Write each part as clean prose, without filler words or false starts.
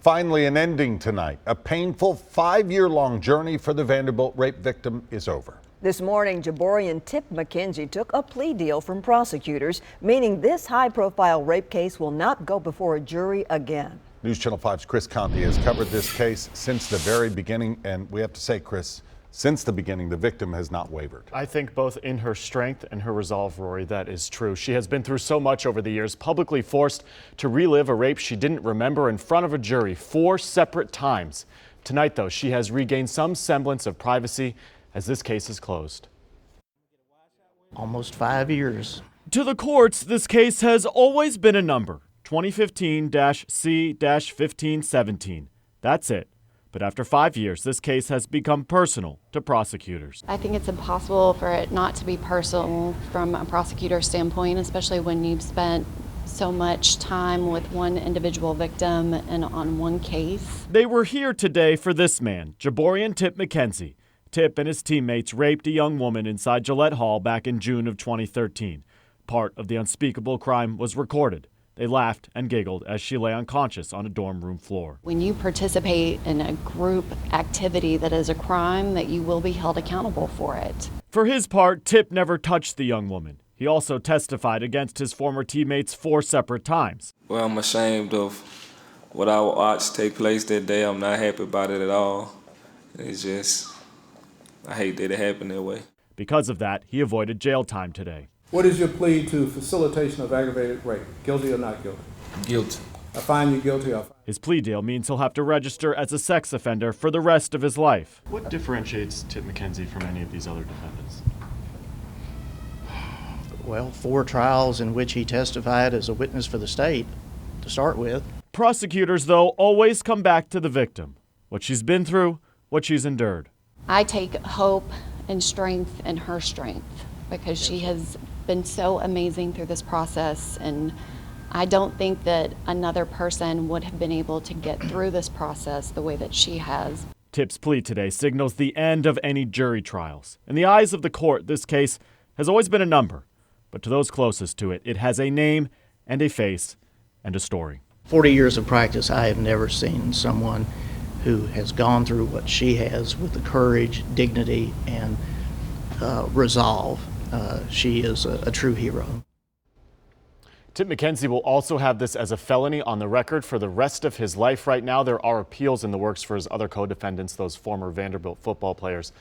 Finally, an ending tonight. A painful 5-year-long journey for the Vanderbilt rape victim is over. This morning, Jaborian McKenzie took a plea deal from prosecutors, meaning this high-profile rape case will not go before a jury again. News Channel 5's Chris Conti has covered this case since the very beginning, and we have to say, Chris, since the beginning, the victim has not wavered. I think both in her strength and her resolve, Rory, that is true. She has been through so much over the years, publicly forced to relive a rape she didn't remember in front of a jury 4 separate times. Tonight, though, she has regained some semblance of privacy as this case is closed. Almost 5 years. To the courts, this case has always been a number, 2015-C-1517. That's it. But after 5 years, this case has become personal to prosecutors. I think it's impossible for it not to be personal from a prosecutor's standpoint, especially when you've spent so much time with one individual victim and on one case. They were here today for this man, Jaborian McKenzie. Tip and his teammates raped a young woman inside Gillette Hall back in June of 2013. Part of the unspeakable crime was recorded. They laughed and giggled as she lay unconscious on a dorm room floor. When you participate in a group activity that is a crime, that you will be held accountable for it. For his part, Tip never touched the young woman. He also testified against his former teammates 4 separate times. Well, I'm ashamed of what I watched take place that day. I'm not happy about it at all. It's just, I hate that it happened that way. Because of that, he avoided jail time today. What is your plea to facilitation of aggravated rape? Guilty or not guilty? Guilty. I find you guilty. His plea deal means he'll have to register as a sex offender for the rest of his life. What differentiates Tip McKenzie from any of these other defendants? Well, 4 trials in which he testified as a witness for the state, to start with. Prosecutors, though, always come back to the victim, what she's been through, what she's endured. I take hope and strength in her strength because she has been so amazing through this process, and I don't think that another person would have been able to get through this process the way that she has. Tip's plea today signals the end of any jury trials. In the eyes of the court, this case has always been a number, but to those closest to it, it has a name and a face and a story. 40 years of practice, I have never seen someone who has gone through what she has with the courage, dignity, and resolve. She is a true hero. Tip McKenzie will also have this as a felony on the record for the rest of his life. Right now, there are appeals in the works for his other co-defendants, those former Vanderbilt football players.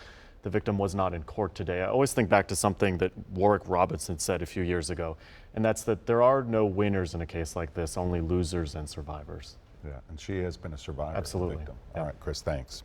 The victim was not in court today. I always think back to something that Warwick Robinson said a few years ago, and that's that there are no winners in a case like this, only losers and survivors. Yeah, and she has been a survivor. Absolutely. Victim. All right, Chris, thanks.